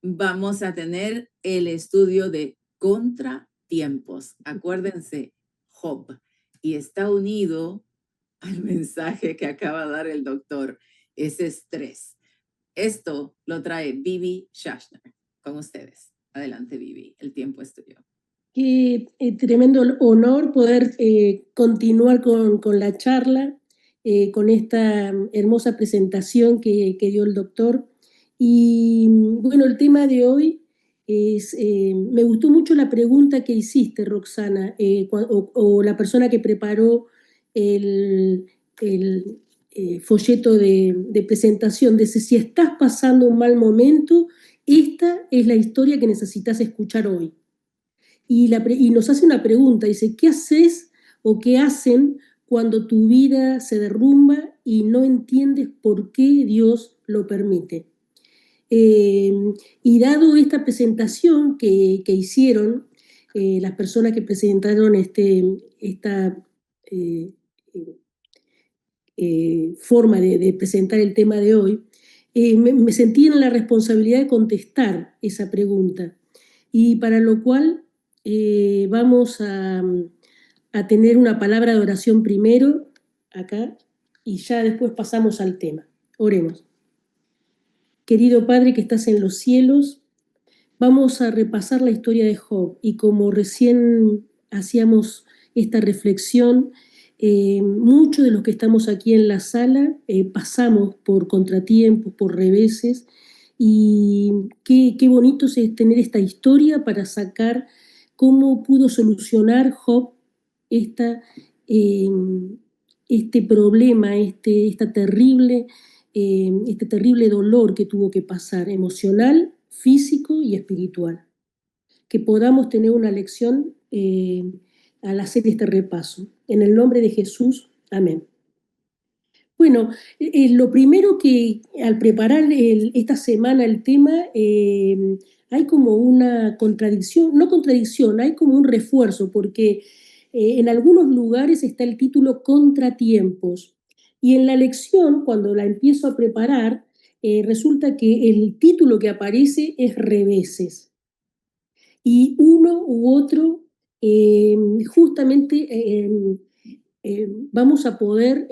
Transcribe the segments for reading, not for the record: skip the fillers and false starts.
vamos a tener el estudio de contratiempos. Acuérdense, Job. Y está unido al mensaje que acaba de dar el doctor, ese estrés. Esto lo trae Vivi Schachner con ustedes. Adelante, Vivi, el tiempo es tuyo. Qué tremendo honor poder continuar con la charla, con esta hermosa presentación que dio el doctor. Y bueno, el tema de hoy es, me gustó mucho la pregunta que hiciste, Roxana, o la persona que preparó el folleto de presentación. Dice, si estás pasando un mal momento, esta es la historia que necesitas escuchar hoy. Y nos hace una pregunta, dice, ¿qué haces o qué hacen cuando tu vida se derrumba y no entiendes por qué Dios lo permite? Y dado esta presentación que hicieron las personas que presentaron esta forma de presentar el tema de hoy, me sentí en la responsabilidad de contestar esa pregunta. Y para lo cual vamos a tener una palabra de oración primero, acá, y ya después pasamos al tema. Oremos. Querido Padre que estás en los cielos, vamos a repasar la historia de Job, y como recién hacíamos esta reflexión, muchos de los que estamos aquí en la sala pasamos por contratiempos, por reveses, y qué bonito es tener esta historia para sacar cómo pudo solucionar Job esta, eh, este problema, este terrible dolor que tuvo que pasar, emocional, físico y espiritual. Que podamos tener una lección al hacer este repaso. En el nombre de Jesús, amén. Bueno, lo primero que al preparar esta semana el tema, hay como una contradicción, no contradicción, hay como un refuerzo, porque en algunos lugares está el título Contratiempos, y en la lección, cuando la empiezo a preparar, resulta que el título que aparece es Reveses, y uno u otro, justamente vamos a poder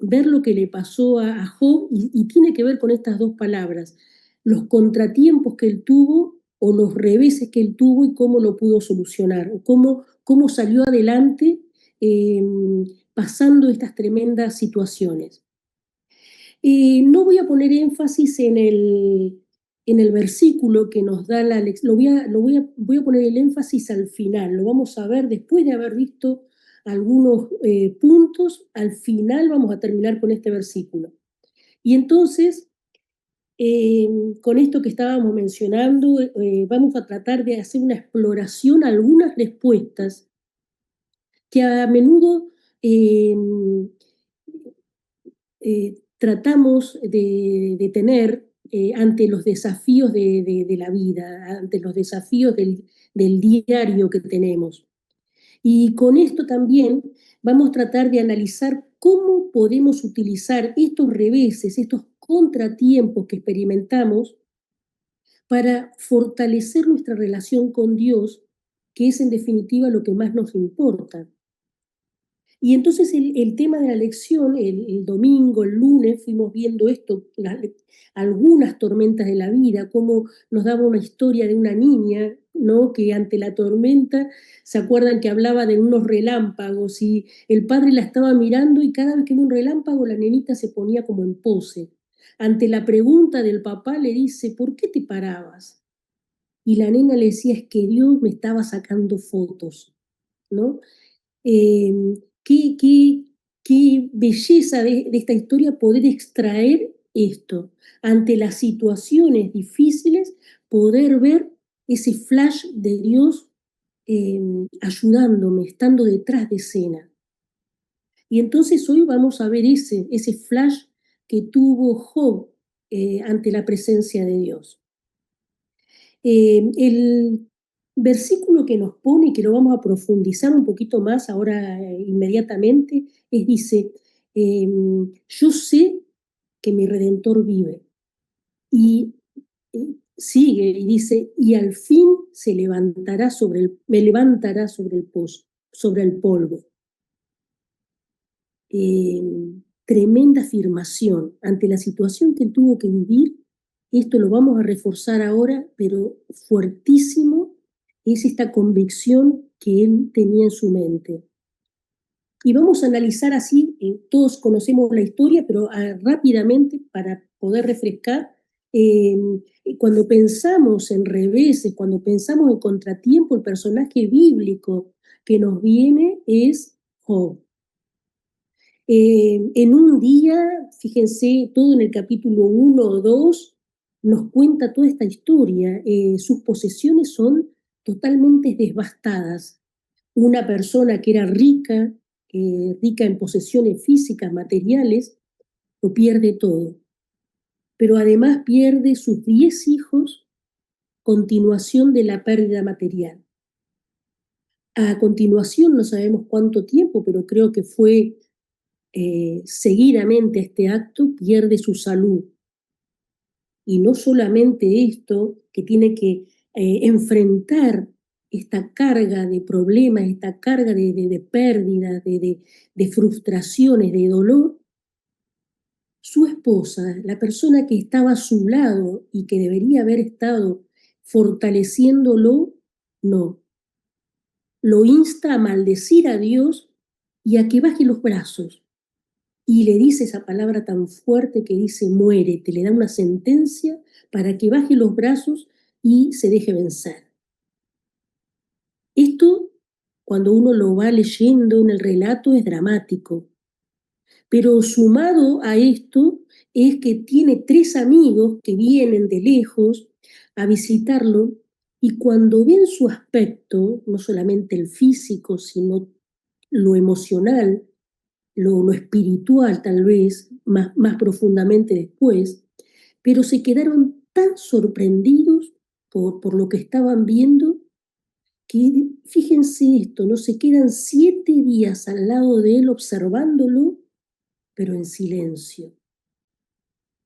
ver lo que le pasó a Job, y tiene que ver con estas dos palabras, los contratiempos que él tuvo o los reveses que él tuvo y cómo lo pudo solucionar, o cómo salió adelante eh, pasando estas tremendas situaciones. No voy a poner énfasis en el versículo que nos da la lección, voy a poner el énfasis al final, lo vamos a ver después de haber visto algunos puntos, al final vamos a terminar con este versículo. Y entonces, con esto que estábamos mencionando, vamos a tratar de hacer una exploración a algunas respuestas que a menudo tratamos de tener ante los desafíos de la vida, ante los desafíos del diario que tenemos. Y con esto también vamos a tratar de analizar cómo podemos utilizar estos reveses, estos contratiempos que experimentamos para fortalecer nuestra relación con Dios, que es en definitiva lo que más nos importa. Y entonces el tema de la lección, el domingo, el lunes, fuimos viendo esto, algunas tormentas de la vida, cómo nos daba una historia de una niña, ¿no? Que ante la tormenta, se acuerdan que hablaba de unos relámpagos, y el padre la estaba mirando, y cada vez que ve un relámpago la nenita se ponía como en pose. Ante la pregunta del papá le dice, ¿por qué te parabas? Y la nena le decía, es que Dios me estaba sacando fotos, ¿no? Eh, qué, qué, qué belleza de esta historia poder extraer esto. Ante las situaciones difíciles, poder ver ese flash de Dios ayudándome, estando detrás de escena. Y entonces hoy vamos a ver ese flash que tuvo Job ante la presencia de Dios. El versículo que nos pone, y que lo vamos a profundizar un poquito más ahora inmediatamente, dice, yo sé que mi Redentor vive. Y sigue y dice, y al fin me levantará sobre el polvo. Tremenda afirmación ante la situación que tuvo que vivir. Esto lo vamos a reforzar ahora, pero fuertísimo es esta convicción que él tenía en su mente. Y vamos a analizar así, todos conocemos la historia, pero rápidamente para poder refrescar, cuando pensamos en reveses, cuando pensamos en contratiempo, el personaje bíblico que nos viene es Job. En un día, fíjense, todo en el capítulo 1 o 2 nos cuenta toda esta historia. Sus posesiones son totalmente devastadas. Una persona que era rica, rica en posesiones físicas, materiales, lo pierde todo. Pero además pierde sus 10 hijos, continuación de la pérdida material. A continuación, no sabemos cuánto tiempo, pero creo que fue seguidamente este acto, pierde su salud. Y no solamente esto, que tiene que enfrentar esta carga de problemas, esta carga de pérdidas, de frustraciones, de dolor, su esposa, la persona que estaba a su lado y que debería haber estado fortaleciéndolo, no. Lo insta a maldecir a Dios y a que baje los brazos. Y le dice esa palabra tan fuerte que dice muérete, le da una sentencia para que baje los brazos y se deje vencer. Esto, cuando uno lo va leyendo en el relato, es dramático. Pero sumado a esto es que tiene 3 amigos que vienen de lejos a visitarlo y cuando ven su aspecto, no solamente el físico, sino lo emocional, lo espiritual tal vez, más profundamente después, pero se quedaron tan sorprendidos por lo que estaban viendo que, fíjense esto, ¿no? Se quedan 7 días al lado de él observándolo, pero en silencio.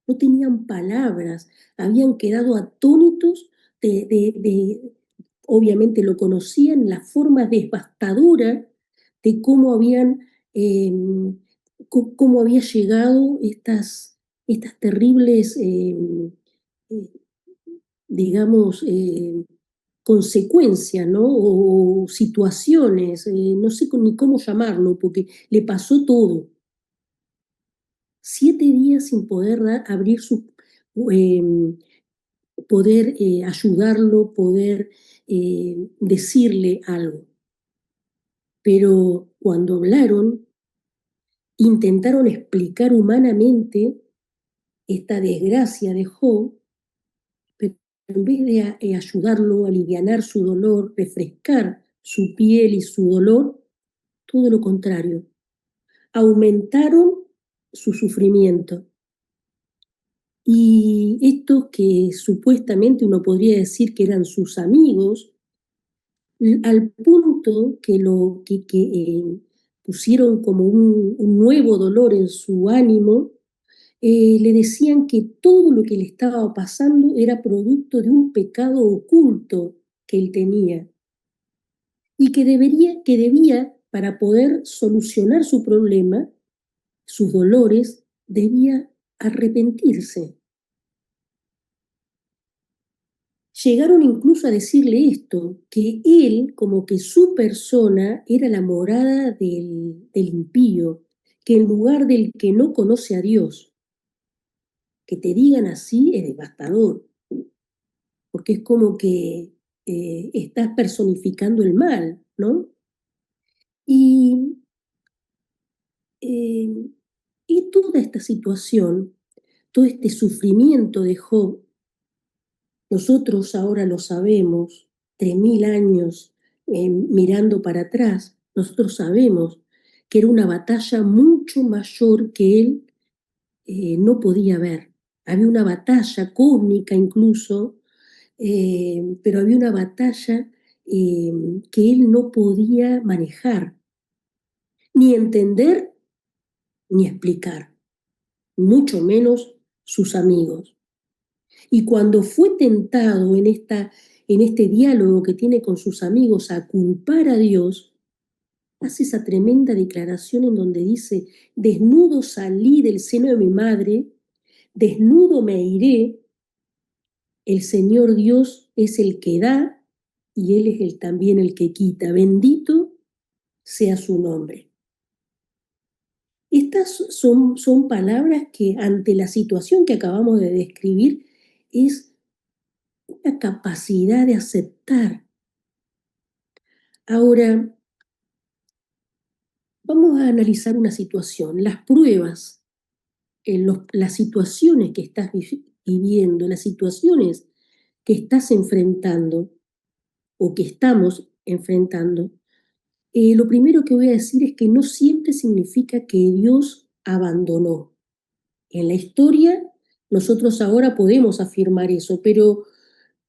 No tenían palabras, habían quedado atónitos obviamente lo conocían, la forma devastadora de cómo cómo había llegado estas terribles, eh, digamos, consecuencias, ¿no? O situaciones, no sé ni cómo llamarlo, porque le pasó todo. 7 días sin poder abrir poder ayudarlo, poder decirle algo. Pero cuando hablaron, intentaron explicar humanamente esta desgracia de Job, pero en vez de ayudarlo, alivianar su dolor, refrescar su piel y su dolor, todo lo contrario, aumentaron su sufrimiento. Y estos que supuestamente uno podría decir que eran sus amigos, al punto que pusieron como un nuevo dolor en su ánimo, le decían que todo lo que le estaba pasando era producto de un pecado oculto que él tenía y que debía, para poder solucionar su problema, sus dolores, debía arrepentirse. Llegaron incluso a decirle esto, que él, como que su persona, era la morada del impío, que en lugar del que no conoce a Dios. Que te digan así es devastador, porque es como que estás personificando el mal, ¿no? Y, eh, y toda esta situación, todo este sufrimiento de Job, nosotros ahora lo sabemos, 3000 años mirando para atrás, nosotros sabemos que era una batalla mucho mayor que él no podía ver. Había una batalla cósmica incluso, pero había una batalla que él no podía manejar, ni entender, ni explicar, mucho menos sus amigos. Y cuando fue tentado en este diálogo que tiene con sus amigos a culpar a Dios, hace esa tremenda declaración en donde dice: desnudo salí del seno de mi madre, desnudo me iré, el Señor Dios es el que da y Él es también el que quita, bendito sea su nombre. Estas son palabras que ante la situación que acabamos de describir es una capacidad de aceptar. Ahora, vamos a analizar una situación, las pruebas, las situaciones que estás viviendo, las situaciones que estás enfrentando o que estamos enfrentando. Lo primero que voy a decir es que no siempre significa que Dios abandonó. En la historia, nosotros ahora podemos afirmar eso, pero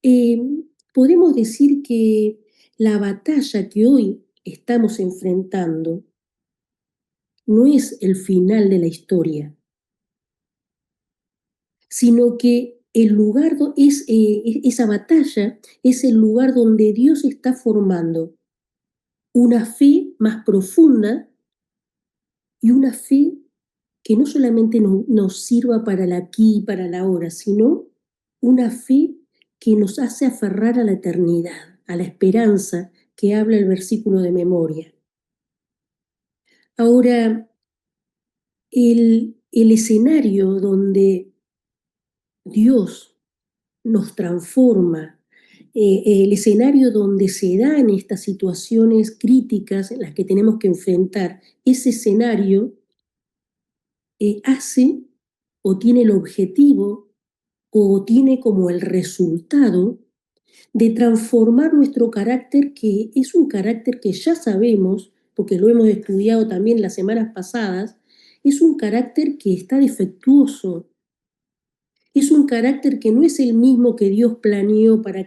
eh, podemos decir que la batalla que hoy estamos enfrentando no es el final de la historia, sino que esa batalla es el lugar donde Dios está formando una fe más profunda y una fe que no solamente nos sirva para el aquí y para el ahora, sino una fe que nos hace aferrar a la eternidad, a la esperanza que habla el versículo de memoria. Ahora, el escenario donde Dios nos transforma, el escenario donde se dan estas situaciones críticas en las que tenemos que enfrentar, ese escenario hace o tiene el objetivo o tiene como el resultado de transformar nuestro carácter, que es un carácter que ya sabemos, porque lo hemos estudiado también las semanas pasadas, es un carácter que está defectuoso, es un carácter que no es el mismo que Dios planeó para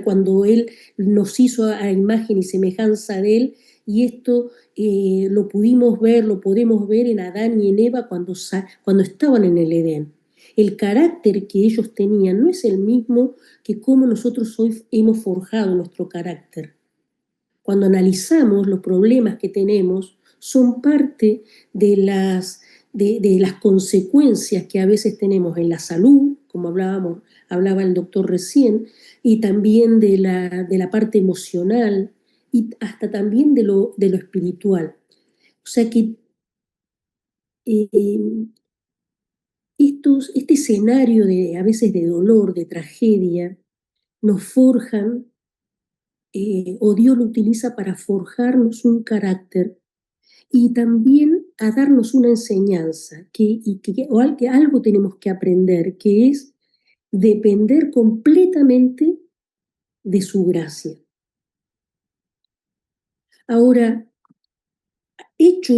cuando Él nos hizo a imagen y semejanza de Él, y esto lo podemos ver en Adán y en Eva cuando estaban en el Edén. El carácter que ellos tenían no es el mismo que como nosotros hoy hemos forjado nuestro carácter. Cuando analizamos los problemas que tenemos, son parte de las consecuencias que a veces tenemos en la salud, como hablaba el doctor recién, y también de la parte emocional y hasta también de lo espiritual. O sea que este escenario a veces de dolor, de tragedia, nos forjan, o Dios lo utiliza para forjarnos un carácter y también a darnos una enseñanza, algo tenemos que aprender, que es depender completamente de su gracia. Ahora, hecho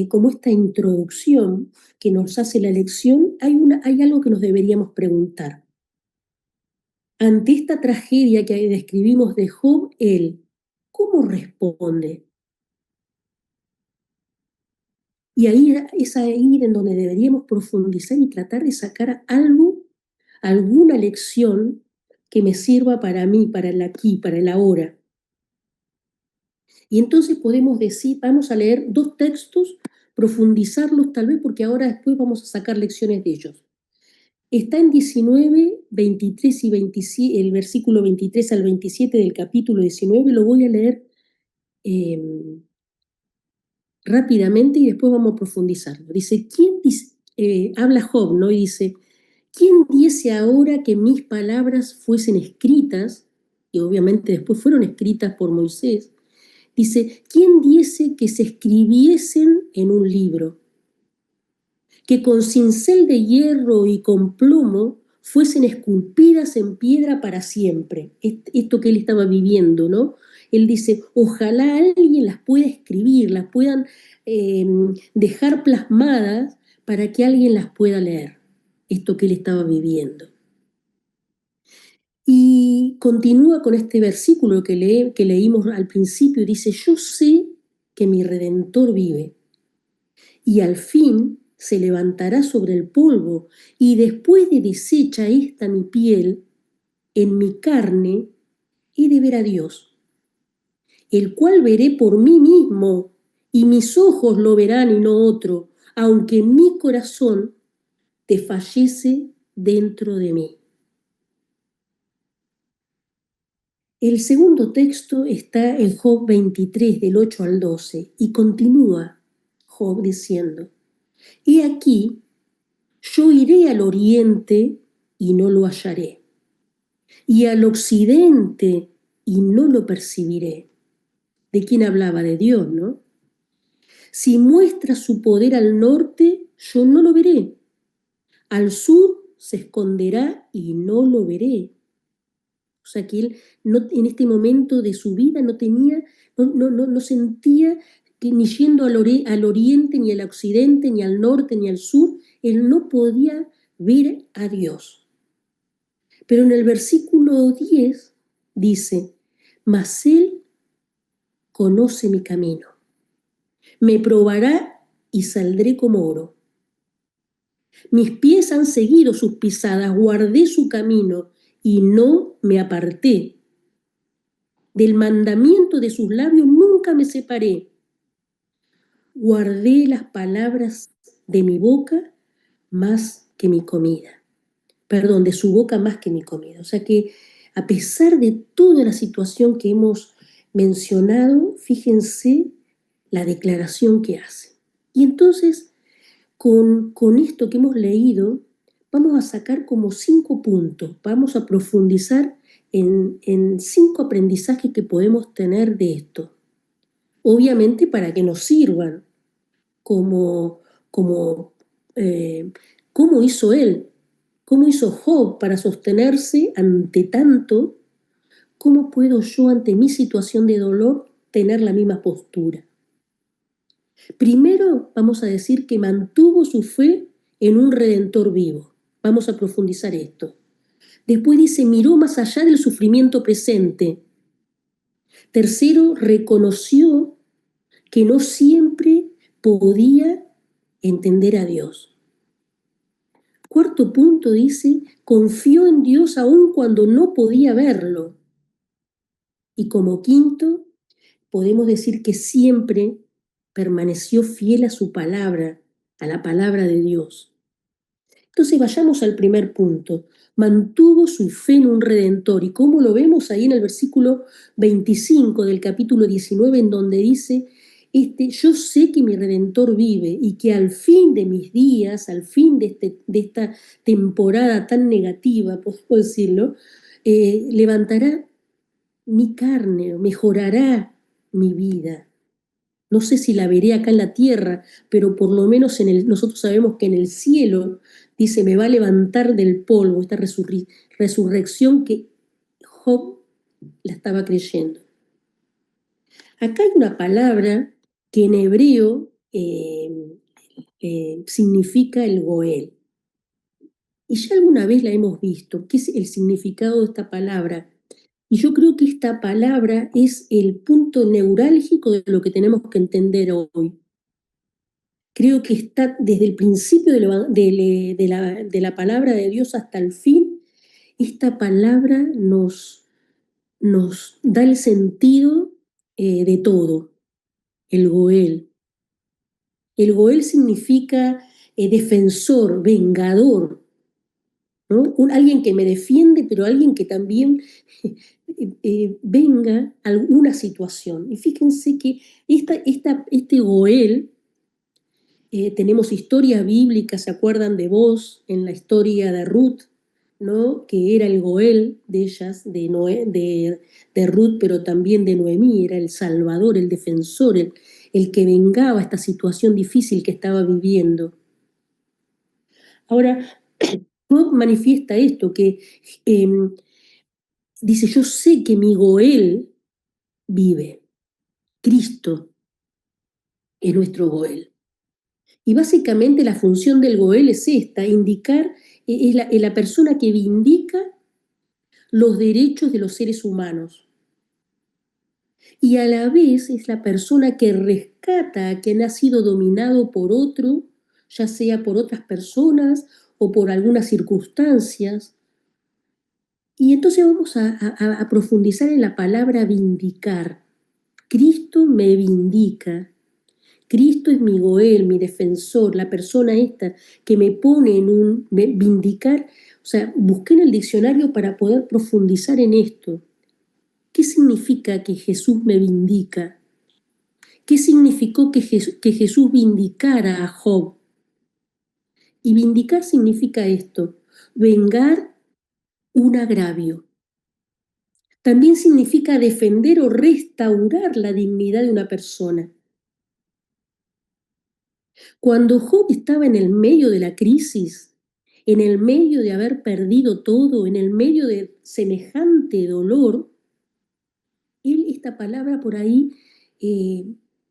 como esta introducción que nos hace la lección, hay algo que nos deberíamos preguntar. Ante esta tragedia que describimos de Job, él, ¿cómo responde? Y ahí es ahí en donde deberíamos profundizar y tratar de sacar alguna lección que me sirva para mí, para el aquí, para el ahora. Y entonces podemos decir, vamos a leer 2 textos, profundizarlos tal vez, porque ahora después vamos a sacar lecciones de ellos. Está en 19, 23 y 27, el versículo 23 al 27 del capítulo 19, lo voy a leer rápidamente y después vamos a profundizarlo. Dice, habla Job, ¿no? Y dice, ¿quién diese ahora que mis palabras fuesen escritas? Y obviamente después fueron escritas por Moisés. Dice, ¿quién diese que se escribiesen en un libro? Que con cincel de hierro y con plomo fuesen esculpidas en piedra para siempre. Esto que él estaba viviendo, ¿no? Él dice, ojalá alguien las pueda escribir, las puedan dejar plasmadas para que alguien las pueda leer. Esto que él estaba viviendo. Y continúa con este versículo que leímos al principio, y dice, yo sé que mi Redentor vive, y al fin se levantará sobre el polvo, y después de deshecha esta mi piel, en mi carne he de ver a Dios, el cual veré por mí mismo, y mis ojos lo verán y no otro, aunque mi corazón desfallece dentro de mí. El segundo texto está en Job 23, del 8 al 12, y continúa Job diciendo: He aquí, yo iré al oriente y no lo hallaré, y al occidente y no lo percibiré. ¿De quién hablaba? De Dios, ¿no? Si muestra su poder al norte, yo no lo veré. Al sur se esconderá y no lo veré. O sea que él no, en este momento de su vida no sentía que ni yendo al oriente, ni al occidente, ni al norte, ni al sur, él no podía ver a Dios. Pero en el versículo 10 dice: mas él conoce mi camino, me probará y saldré como oro. Mis pies han seguido sus pisadas, guardé su camino y no me aparté. Del mandamiento de sus labios nunca me separé. Guardé las palabras de mi boca más que mi comida. Perdón, de su boca más que mi comida. O sea que a pesar de toda la situación que hemos mencionado, fíjense la declaración que hace. Y entonces, con esto que hemos leído, vamos a sacar como 5 puntos, vamos a profundizar en 5 aprendizajes que podemos tener de esto. Obviamente para que nos sirvan como, como cómo hizo él, cómo hizo Job para sostenerse ante tanto. ¿Cómo puedo yo ante mi situación de dolor tener la misma postura? Primero vamos a decir que mantuvo su fe en un redentor vivo. Vamos a profundizar esto. Después dice, miró más allá del sufrimiento presente. Tercero, reconoció que no siempre podía entender a Dios. Cuarto punto dice, confió en Dios aun cuando no podía verlo. Y como quinto, podemos decir que siempre permaneció fiel a su palabra, a la palabra de Dios. Entonces vayamos al primer punto. Mantuvo su fe en un redentor. ¿Y cómo lo vemos ahí en el versículo 25 del capítulo 19, en donde dice, yo sé que mi redentor vive y que al fin de mis días, al fin de esta temporada tan negativa, puedo decirlo, levantará mi carne, mejorará mi vida. No sé si la veré acá en la tierra, pero por lo menos nosotros sabemos que en el cielo, dice, me va a levantar del polvo, esta resurrección que Job la estaba creyendo. Acá hay una palabra que en hebreo significa el Goel. Y ya alguna vez la hemos visto. ¿Qué es el significado de esta palabra? Y yo creo que esta palabra es el punto neurálgico de lo que tenemos que entender hoy. Creo que está desde el principio de la palabra de Dios hasta el fin. Esta palabra nos da el sentido de todo. El Goel. El Goel significa defensor, vengador, ¿no? Alguien que me defiende, pero alguien que también venga alguna situación. Y fíjense que este Goel, tenemos historias bíblicas, ¿se acuerdan de vos? En la historia de Ruth, ¿no? Que era el Goel de ellas, de Ruth, pero también de Noemí, era el salvador, el defensor, el que vengaba esta situación difícil que estaba viviendo. Ahora, Job manifiesta esto, que dice, yo sé que mi Goel vive, Cristo es nuestro Goel. Y básicamente la función del Goel es esta, indicar, es la persona que vindica los derechos de los seres humanos. Y a la vez es la persona que rescata a quien ha sido dominado por otro ya sea por otras personas o por algunas circunstancias. Y entonces vamos a profundizar en la palabra vindicar. Cristo me vindica. Cristo es mi Goel, mi defensor, la persona esta que me pone en un vindicar. O sea, busqué en el diccionario para poder profundizar en esto. ¿Qué significa que Jesús me vindica? ¿Qué significó que Jesús vindicara a Job? Y vindicar significa esto, vengar un agravio. También significa defender o restaurar la dignidad de una persona. Cuando Job estaba en el medio de la crisis, en el medio de haber perdido todo, en el medio de semejante dolor, él esta palabra por ahí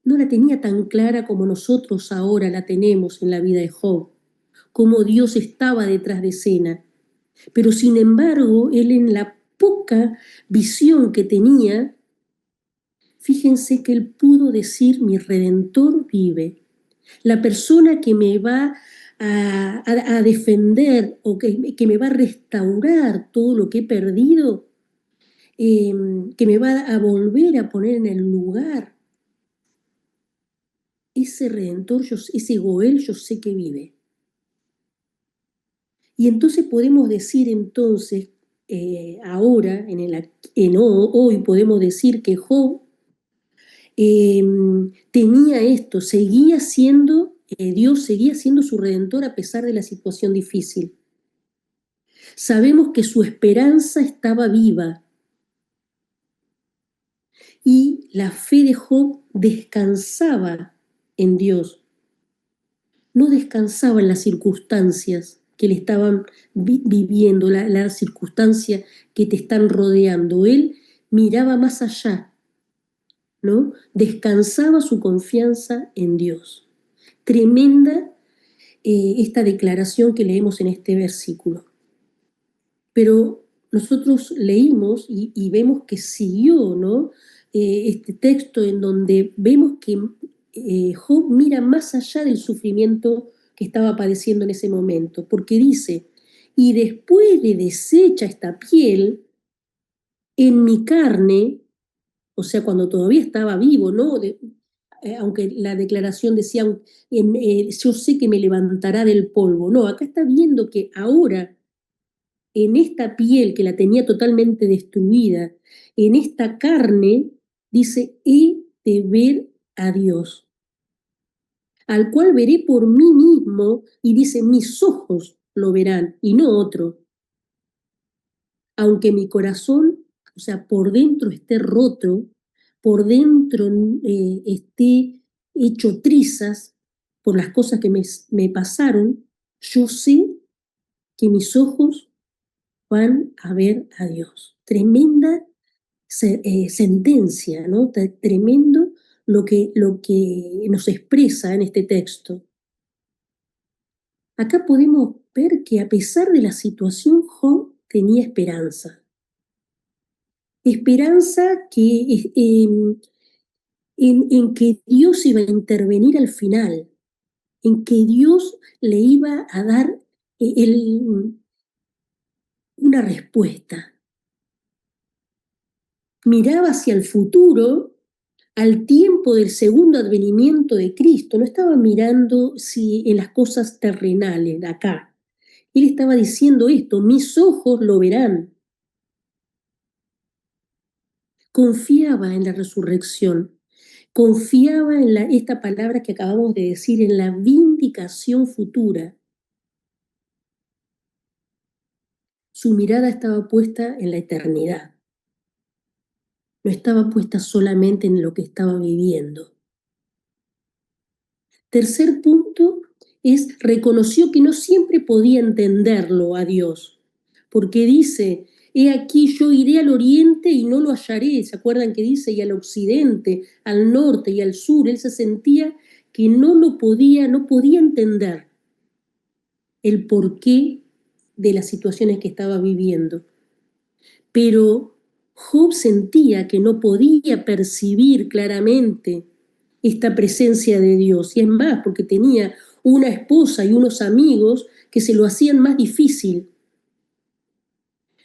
no la tenía tan clara como nosotros ahora la tenemos en la vida de Job, como Dios estaba detrás de escena. Pero sin embargo, él en la poca visión que tenía, fíjense que él pudo decir, mi Redentor vive. La persona que me va a defender o que me va a restaurar todo lo que he perdido, que me va a volver a poner en el lugar, ese Redentor, ese Goel, yo sé que vive. Y entonces podemos decir entonces, ahora, hoy podemos decir que Job tenía esto, Dios seguía siendo su Redentor a pesar de la situación difícil. Sabemos que su esperanza estaba viva y la fe de Job descansaba en Dios. No descansaba en las circunstancias que le estaban viviendo, la circunstancia que te están rodeando. Él miraba más allá, ¿no? Descansaba su confianza en Dios. Tremenda esta declaración que leemos en este versículo. Pero nosotros leímos y vemos que siguió, ¿no? Este texto en donde vemos que Job mira más allá del sufrimiento que estaba padeciendo en ese momento, porque dice, y después de deshecha esta piel, en mi carne, o sea, cuando todavía estaba vivo, ¿no? Aunque la declaración decía, yo sé que me levantará del polvo, no, acá está viendo que ahora, en esta piel que la tenía totalmente destruida, en esta carne, dice, he de ver a Dios, al cual veré por mí mismo, y dice, mis ojos lo verán, y no otro. Aunque mi corazón, o sea, por dentro esté roto, por dentro esté hecho trizas por las cosas que me pasaron, yo sé que mis ojos van a ver a Dios. Tremenda sentencia, ¿no? Tremendo lo que nos expresa en este texto. Acá podemos ver que a pesar de la situación, Job tenía esperanza. Esperanza que, en que Dios iba a intervenir al final, en que Dios le iba a dar una respuesta. Miraba hacia el futuro, al tiempo del segundo advenimiento de Cristo, no estaba mirando en las cosas terrenales de acá. Él estaba diciendo esto, mis ojos lo verán. Confiaba en la resurrección, confiaba en esta palabra que acabamos de decir, en la vindicación futura. Su mirada estaba puesta en la eternidad. No estaba puesta solamente en lo que estaba viviendo. Tercer punto es, reconoció que no siempre podía entenderlo a Dios, porque dice, he aquí yo iré al oriente y no lo hallaré. ¿Se acuerdan que dice? Y al occidente, al norte y al sur. Él se sentía que no podía entender el porqué de las situaciones que estaba viviendo. Pero Job sentía que no podía percibir claramente esta presencia de Dios. Y es más, porque tenía una esposa y unos amigos que se lo hacían más difícil.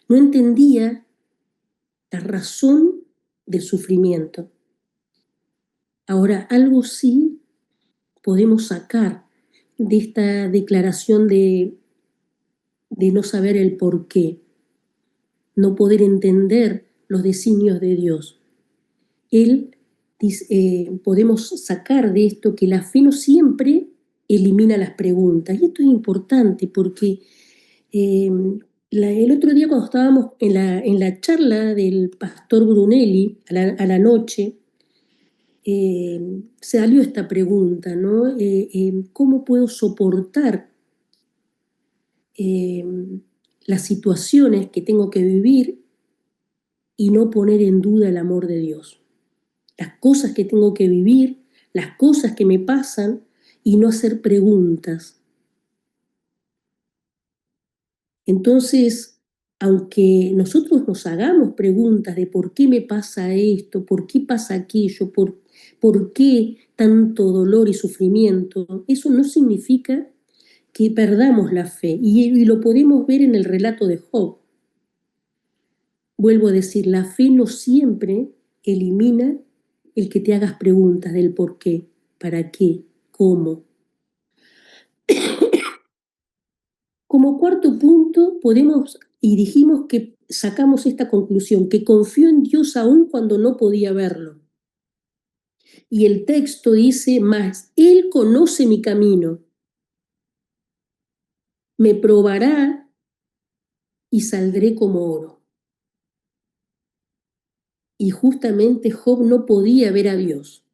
No entendía la razón del sufrimiento. Ahora, algo sí podemos sacar de esta declaración de no saber el por qué, no poder entender los designios de Dios. Podemos sacar de esto que la fe no siempre elimina las preguntas. Y esto es importante porque el otro día cuando estábamos en la charla del pastor Brunelli a la noche, salió esta pregunta, ¿no? ¿Cómo puedo soportar las situaciones que tengo que vivir y no poner en duda el amor de Dios? Las cosas que tengo que vivir, las cosas que me pasan y no hacer preguntas. Entonces, aunque nosotros nos hagamos preguntas de por qué me pasa esto, por qué pasa aquello, por qué tanto dolor y sufrimiento, eso no significa que perdamos la fe. Y lo podemos ver en el relato de Job. Vuelvo a decir, la fe no siempre elimina el que te hagas preguntas del por qué, para qué, cómo. Como cuarto punto, podemos, y dijimos que sacamos esta conclusión, que confió en Dios aún cuando no podía verlo. Y el texto dice, mas Él conoce mi camino, me probará y saldré como oro. Y justamente Job no podía ver a Dios,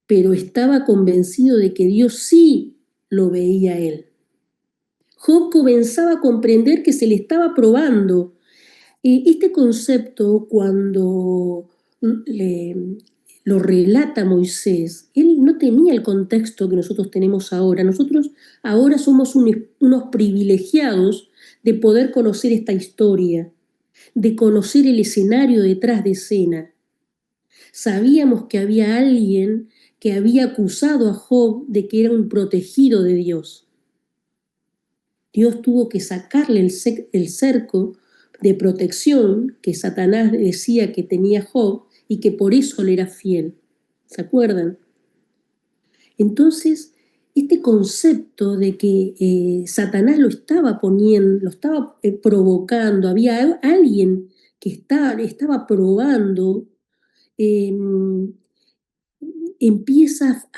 pero estaba convencido de que Dios sí lo veía a él. Job comenzaba a comprender que se le estaba probando. Este concepto, cuando lo relata Moisés, él no tenía el contexto que nosotros tenemos ahora. Nosotros ahora somos unos privilegiados de poder conocer esta historia, de conocer el escenario detrás de escena. Sabíamos que había alguien que había acusado a Job de que era un protegido de Dios. Dios tuvo que sacarle el cerco de protección que Satanás decía que tenía Job y que por eso le era fiel. ¿Se acuerdan? Entonces, este concepto de que Satanás lo estaba poniendo, lo estaba provocando, había alguien que estaba probando, eh, empieza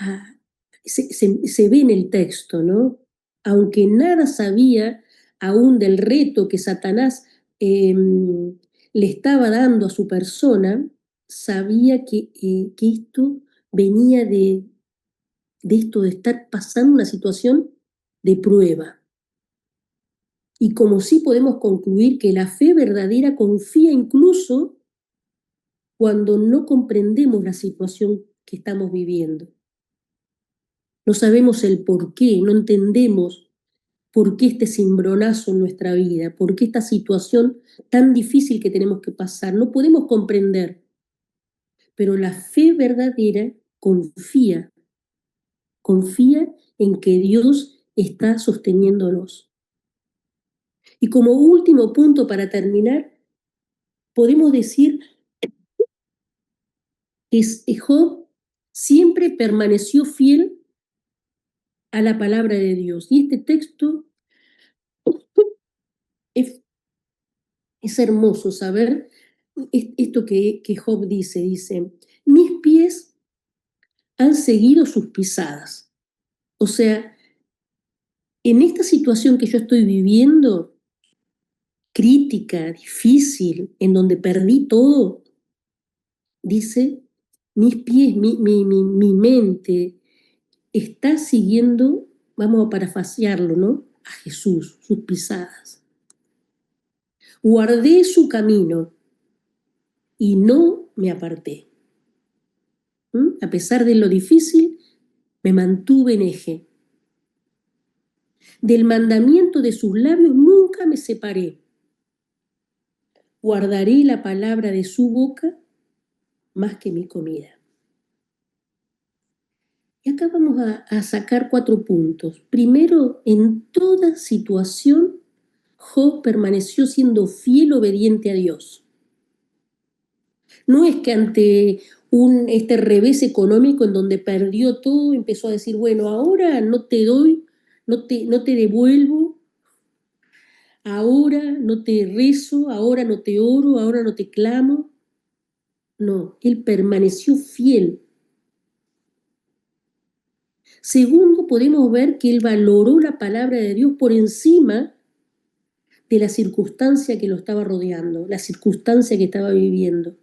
se ve en el texto, ¿no? Aunque nada sabía aún del reto que Satanás le estaba dando a su persona, sabía que esto venía de esto de estar pasando una situación de prueba. Y como sí podemos concluir que la fe verdadera confía incluso cuando no comprendemos la situación que estamos viviendo. No sabemos el por qué, no entendemos por qué este cimbronazo en nuestra vida, por qué esta situación tan difícil que tenemos que pasar. No podemos comprender, pero la fe verdadera confía en que Dios está sosteniéndonos. Y como último punto para terminar, podemos decir que Job siempre permaneció fiel a la palabra de Dios. Y este texto es hermoso saber esto que Job dice, mis pies han seguido sus pisadas. O sea, en esta situación que yo estoy viviendo, crítica, difícil, en donde perdí todo, dice, mis pies, mi mente está siguiendo, vamos a parafrasearlo, ¿no? A Jesús, sus pisadas. Guardé su camino y no me aparté. A pesar de lo difícil, me mantuve en eje. Del mandamiento de sus labios nunca me separé. Guardaré la palabra de su boca más que mi comida. Y acá vamos a sacar 4 puntos. Primero, en toda situación, Job permaneció siendo fiel, obediente a Dios. No es que ante este revés económico en donde perdió todo, empezó a decir, bueno, ahora no te doy, no te devuelvo, ahora no te rezo, ahora no te oro, ahora no te clamo. No, él permaneció fiel. Segundo, podemos ver que él valoró la palabra de Dios por encima de la circunstancia que lo estaba rodeando, la circunstancia que estaba viviendo.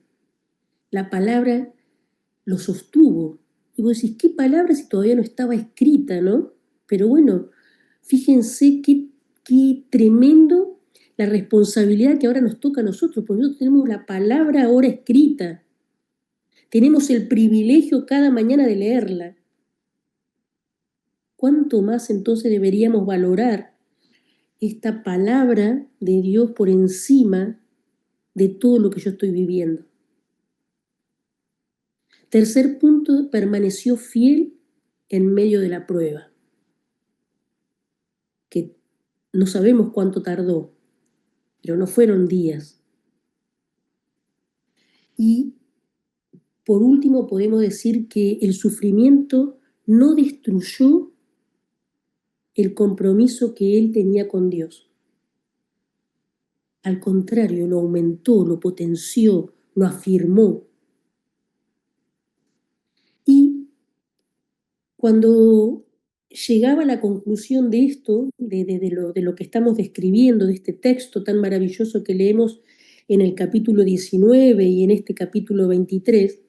La palabra lo sostuvo. Y vos decís, ¿qué palabra si todavía no estaba escrita, no? Pero bueno, fíjense qué tremendo la responsabilidad que ahora nos toca a nosotros, porque nosotros tenemos la palabra ahora escrita. Tenemos el privilegio cada mañana de leerla. ¿Cuánto más entonces deberíamos valorar esta palabra de Dios por encima de todo lo que yo estoy viviendo? Tercer punto, permaneció fiel en medio de la prueba, que no sabemos cuánto tardó, pero no fueron días. Y por último, podemos decir que el sufrimiento no destruyó el compromiso que él tenía con Dios. Al contrario, lo aumentó, lo potenció, lo afirmó. Y cuando llegaba a la conclusión de esto, de lo que estamos describiendo, de este texto tan maravilloso que leemos en el capítulo 19 y en este capítulo 23,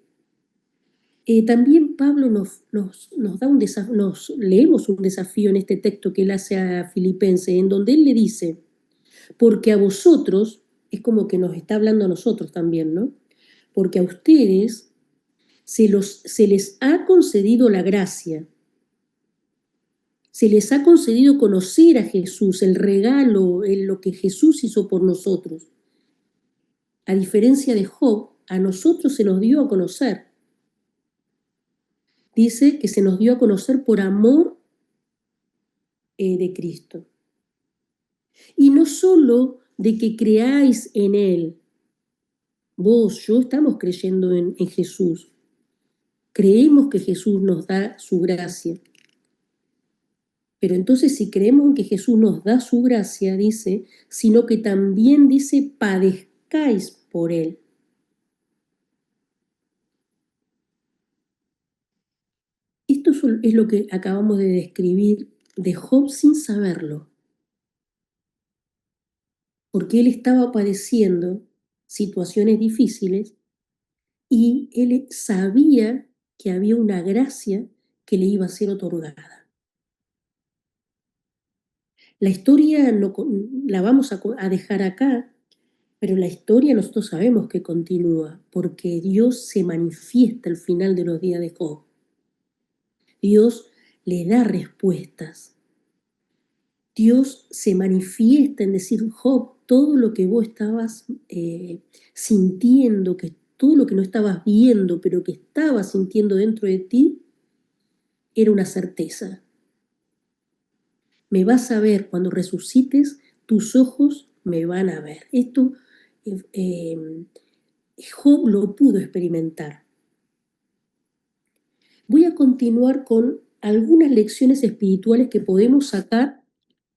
también Pablo nos da leemos un desafío en este texto que él hace a Filipenses, en donde él le dice, porque a vosotros, es como que nos está hablando a nosotros también, ¿no? Porque a ustedes se les ha concedido la gracia, se les ha concedido conocer a Jesús, el regalo, lo que Jesús hizo por nosotros. A diferencia de Job, a nosotros se nos dio a conocer. Dice que se nos dio a conocer por amor de Cristo. Y no solo de que creáis en Él. Vos, yo estamos creyendo en Jesús. Creemos que Jesús nos da su gracia. Pero entonces si creemos en que Jesús nos da su gracia, dice, sino que también dice, padezcáis por Él. Esto es lo que acabamos de describir de Job sin saberlo. Porque él estaba padeciendo situaciones difíciles y él sabía que había una gracia que le iba a ser otorgada. La historia la vamos a dejar acá, pero la historia nosotros sabemos que continúa, porque Dios se manifiesta al final de los días de Job. Dios le da respuestas. Dios se manifiesta en decir, Job, todo lo que vos estabas sintiendo, que todo lo que no estabas viendo, pero que estabas sintiendo dentro de ti, era una certeza. Me vas a ver cuando resucites, tus ojos me van a ver. Esto Job lo pudo experimentar. Voy a continuar con algunas lecciones espirituales que podemos sacar,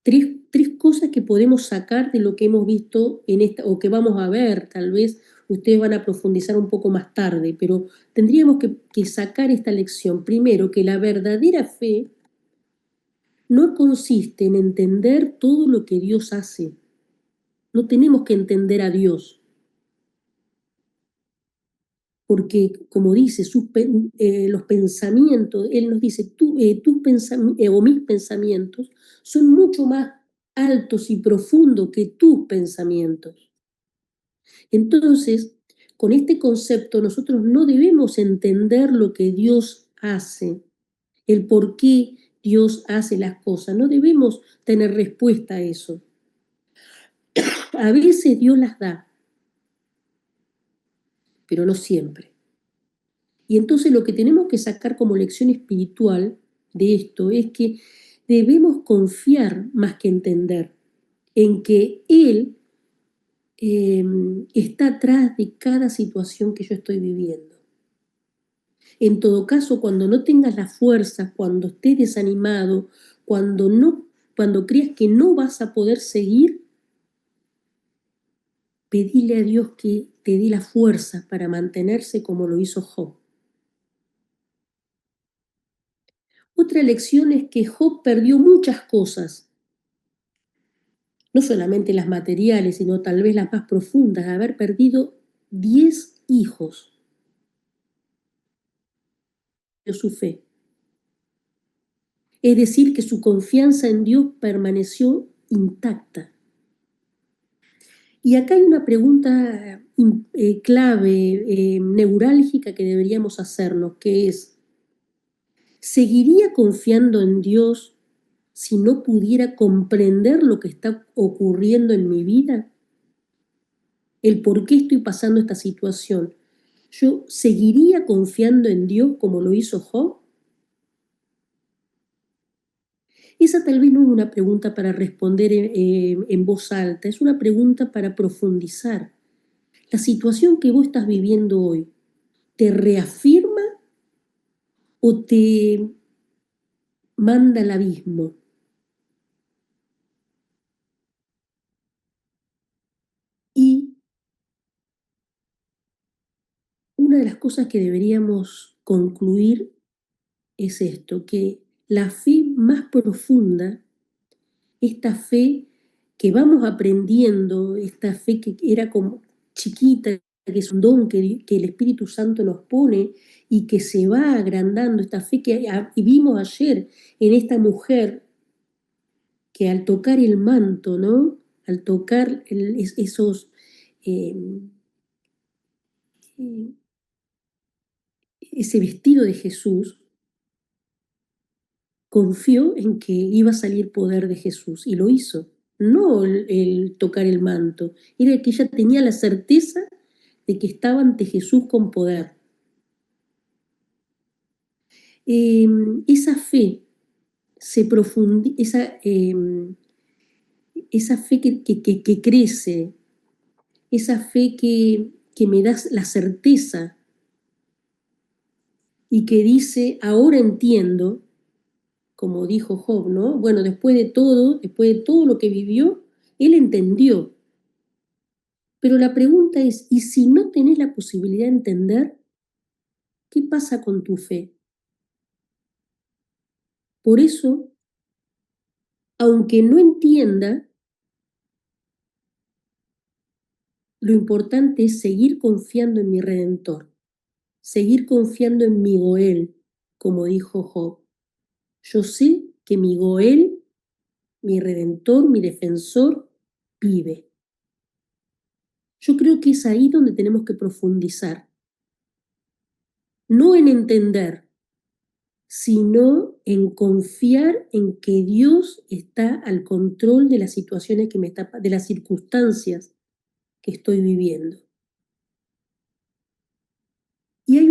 tres cosas que podemos sacar de lo que hemos visto en esta, o que vamos a ver, tal vez ustedes van a profundizar un poco más tarde, pero tendríamos que sacar esta lección. Primero, que la verdadera fe no consiste en entender todo lo que Dios hace. No tenemos que entender a Dios. Porque, como dice, los pensamientos, él nos dice, o mis pensamientos son mucho más altos y profundos que tus pensamientos. Entonces, con este concepto nosotros no debemos entender lo que Dios hace, el por qué Dios hace las cosas, no debemos tener respuesta a eso. A veces Dios las da, pero no siempre. Y entonces lo que tenemos que sacar como lección espiritual de esto es que debemos confiar más que entender en que Él está atrás de cada situación que yo estoy viviendo. En todo caso, cuando no tengas las fuerzas, cuando estés desanimado, cuando creas que no vas a poder seguir, pedile a Dios que te dé la fuerza para mantenerse como lo hizo Job. Otra lección es que Job perdió muchas cosas, no solamente las materiales, sino tal vez las más profundas, de haber perdido 10 hijos de su fe. Es decir, que su confianza en Dios permaneció intacta. Y acá hay una pregunta clave, neurálgica que deberíamos hacernos, que es, ¿seguiría confiando en Dios si no pudiera comprender lo que está ocurriendo en mi vida? El por qué estoy pasando esta situación. ¿Yo seguiría confiando en Dios como lo hizo Job? Esa tal vez no es una pregunta para responder en voz alta, es una pregunta para profundizar. La situación que vos estás viviendo hoy, ¿te reafirma o te manda al abismo? Y una de las cosas que deberíamos concluir es esto, que la fe más profunda, esta fe que vamos aprendiendo, esta fe que era como chiquita, que es un don que el Espíritu Santo nos pone y que se va agrandando, esta fe que vimos ayer en esta mujer que al tocar el manto, ¿no? Al tocar esos, eh, ese vestido de Jesús, confió en que iba a salir poder de Jesús y lo hizo. No el tocar el manto, era que ella tenía la certeza de que estaba ante Jesús con poder. Esa fe se profundiza, esa fe que crece, esa fe que me da la certeza y que dice, ahora entiendo, como dijo Job, ¿no? Bueno, después de todo lo que vivió, él entendió. Pero la pregunta es, ¿y si no tenés la posibilidad de entender, qué pasa con tu fe? Por eso, aunque no entienda, lo importante es seguir confiando en mi Redentor, seguir confiando en mi Goel, como dijo Job. Yo sé que mi Goel, mi Redentor, mi Defensor, vive. Yo creo que es ahí donde tenemos que profundizar. No en entender, sino en confiar en que Dios está al control de las situaciones de las circunstancias que estoy viviendo. Y hay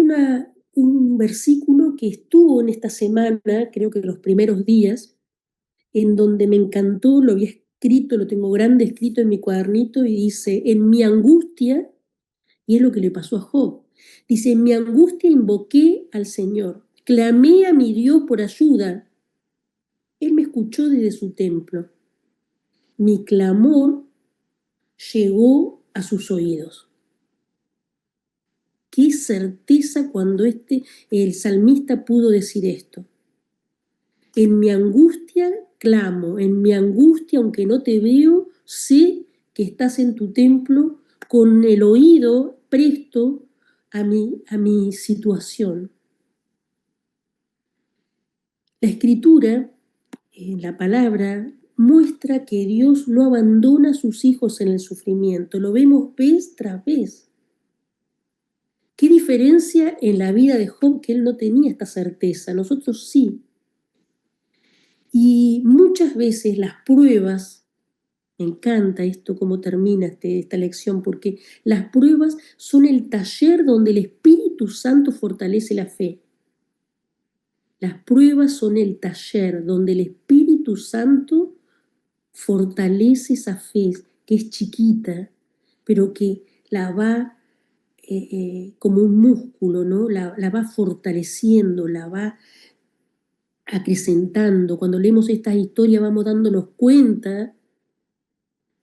un versículo que estuvo en esta semana, creo que los primeros días, en donde me encantó, lo había escrito, lo tengo grande escrito en mi cuadernito y dice, en mi angustia, y es lo que le pasó a Job, dice, en mi angustia invoqué al Señor, clamé a mi Dios por ayuda, Él me escuchó desde su templo, mi clamor llegó a sus oídos. Qué certeza cuando el salmista pudo decir esto. En mi angustia clamo, en mi angustia, aunque no te veo, sé que estás en tu templo con el oído presto a mi situación. La escritura, la palabra, muestra que Dios no abandona a sus hijos en el sufrimiento. Lo vemos vez tras vez. ¿Qué diferencia en la vida de Job que él no tenía esta certeza? Nosotros sí. Y muchas veces las pruebas, me encanta esto, cómo termina esta lección, porque las pruebas son el taller donde el Espíritu Espíritu Santo fortalece la fe. Las pruebas son el taller donde el Espíritu Santo fortalece esa fe que es chiquita, pero que la va como un músculo, ¿no? La va fortaleciendo, la va acrecentando. Cuando leemos estas historias vamos dándonos cuenta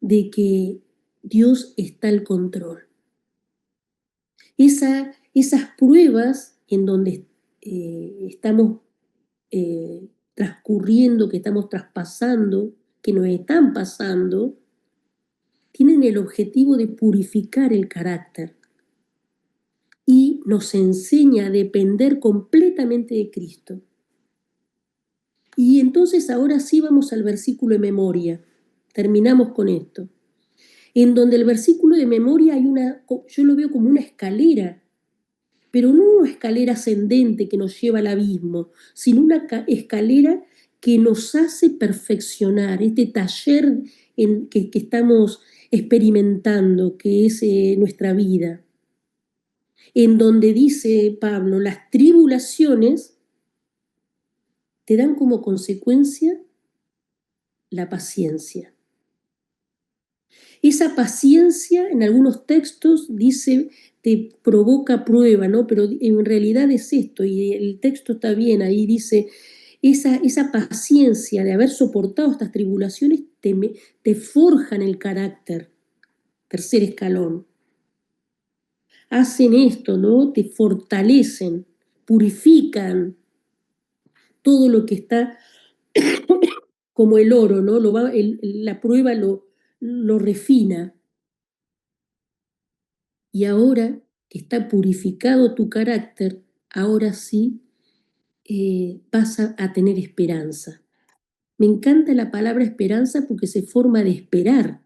de que Dios está al control. Esas pruebas en donde estamos transcurriendo, que estamos traspasando, que nos están pasando, tienen el objetivo de purificar el carácter y nos enseña a depender completamente de Cristo. Y entonces ahora sí vamos al versículo de memoria. Terminamos con esto. En donde el versículo de memoria yo lo veo como una escalera, pero no una escalera ascendente que nos lleva al abismo, sino una escalera que nos hace perfeccionar este taller que estamos experimentando, que es nuestra vida, en donde dice Pablo, las tribulaciones te dan como consecuencia la paciencia. Esa paciencia, en algunos textos dice, te provoca prueba, ¿no? Pero en realidad es esto, y el texto está bien, ahí dice, esa paciencia de haber soportado estas tribulaciones te forjan el carácter. Tercer escalón. Hacen esto, ¿no? Te fortalecen, purifican todo lo que está como el oro, ¿no? La prueba lo refina. Y ahora que está purificado tu carácter, ahora sí vas a tener esperanza. Me encanta la palabra esperanza porque se forma de esperar,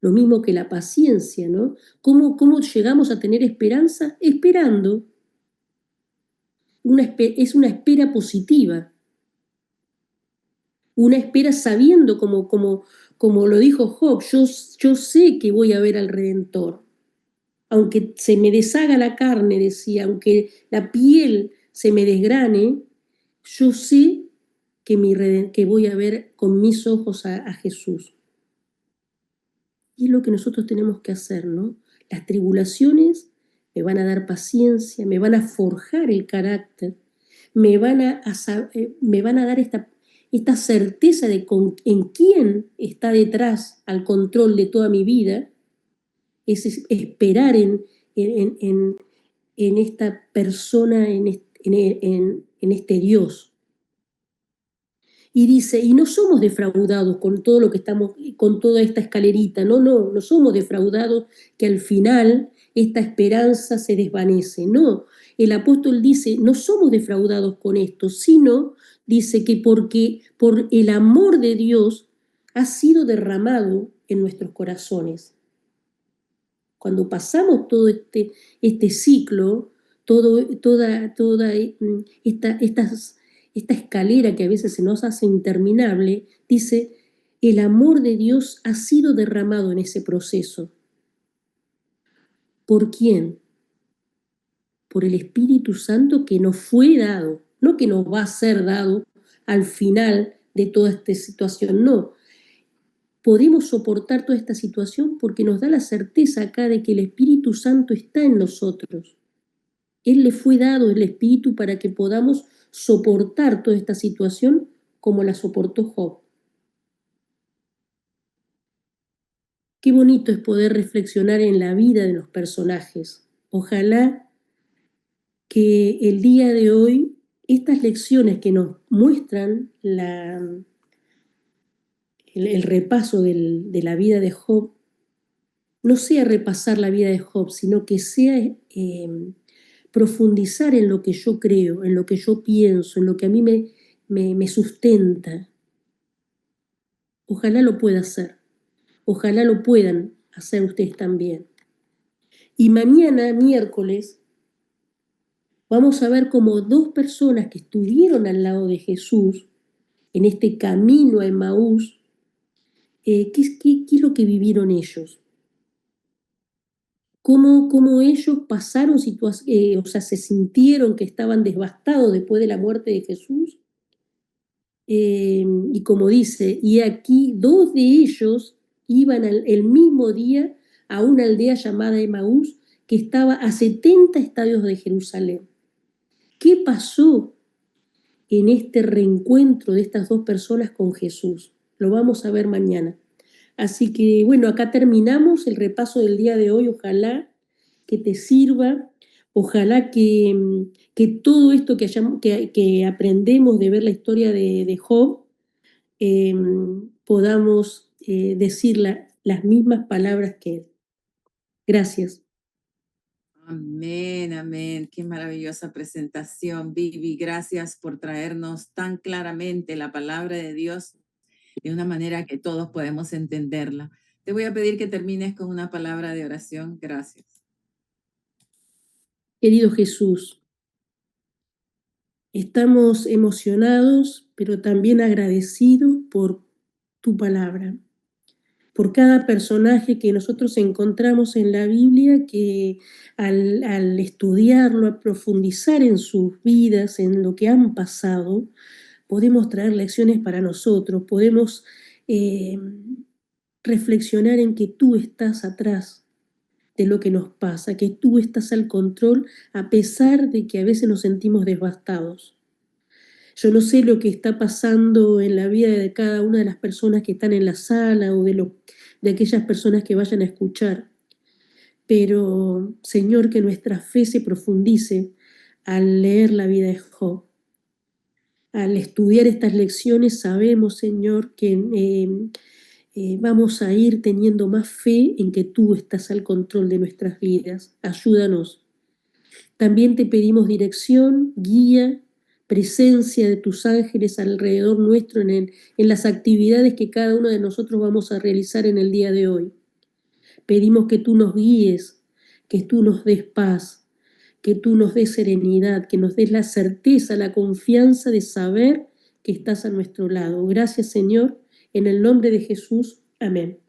lo mismo que la paciencia, ¿no? ¿Cómo llegamos a tener esperanza? Esperando. Es una espera positiva, una espera sabiendo, como lo dijo Job, yo sé que voy a ver al Redentor. Aunque se me deshaga la carne, decía, aunque la piel se me desgrane, yo sé que voy a ver con mis ojos a Jesús. Y es lo que nosotros tenemos que hacer, ¿no? Las tribulaciones me van a dar paciencia, me van a forjar el carácter, me van a dar esta certeza de en quién está detrás al control de toda mi vida, es esperar en esta persona, en este Dios. Y dice, y no somos defraudados con todo lo que estamos, con toda esta escalerita, no somos defraudados que al final esta esperanza se desvanece, no. El apóstol dice, no somos defraudados con esto, sino dice que porque por el amor de Dios ha sido derramado en nuestros corazones. Cuando pasamos todo este ciclo, toda esta escalera que a veces se nos hace interminable, dice, el amor de Dios ha sido derramado en ese proceso. ¿Por quién? Por el Espíritu Santo que nos fue dado, no que nos va a ser dado al final de toda esta situación, no. Podemos soportar toda esta situación porque nos da la certeza acá de que el Espíritu Santo está en nosotros. Él le fue dado el Espíritu para que podamos soportar toda esta situación como la soportó Job. Qué bonito es poder reflexionar en la vida de los personajes. Ojalá que el día de hoy estas lecciones que nos muestran el repaso de la vida de Job no sea repasar la vida de Job, sino que sea profundizar en lo que yo creo, en lo que yo pienso, en lo que a mí me sustenta. Ojalá lo pueda hacer. Ojalá lo puedan hacer ustedes también. Y mañana, miércoles, vamos a ver cómo dos personas que estuvieron al lado de Jesús en este camino a Emaús, ¿qué es lo que vivieron ellos? cómo ellos pasaron o sea, se sintieron que estaban devastados después de la muerte de Jesús. Y como dice, y aquí 2 de ellos iban el mismo día a una aldea llamada Emaús, que estaba a 70 estadios de Jerusalén. ¿Qué pasó en este reencuentro de estas 2 personas con Jesús? Lo vamos a ver mañana. Así que, bueno, acá terminamos el repaso del día de hoy. Ojalá que te sirva, ojalá que todo esto que aprendemos de ver la historia de Job, podamos decir las mismas palabras que él. Gracias. Amén, amén. Qué maravillosa presentación, Vivi. Gracias por traernos tan claramente la palabra de Dios de una manera que todos podemos entenderla. Te voy a pedir que termines con una palabra de oración. Gracias. Querido Jesús, estamos emocionados, pero también agradecidos por tu palabra, por cada personaje que nosotros encontramos en la Biblia, que al estudiarlo, a profundizar en sus vidas, en lo que han pasado, podemos traer lecciones para nosotros, podemos reflexionar en que tú estás atrás de lo que nos pasa, que tú estás al control a pesar de que a veces nos sentimos devastados. Yo no sé lo que está pasando en la vida de cada una de las personas que están en la sala o de aquellas personas que vayan a escuchar, pero Señor, que nuestra fe se profundice al leer la vida de Job. Al estudiar estas lecciones sabemos, Señor, que vamos a ir teniendo más fe en que tú estás al control de nuestras vidas. Ayúdanos. También te pedimos dirección, guía, presencia de tus ángeles alrededor nuestro en las actividades que cada uno de nosotros vamos a realizar en el día de hoy. Pedimos que tú nos guíes, que tú nos des paz, que tú nos des serenidad, que nos des la certeza, la confianza de saber que estás a nuestro lado. Gracias, Señor, en el nombre de Jesús. Amén.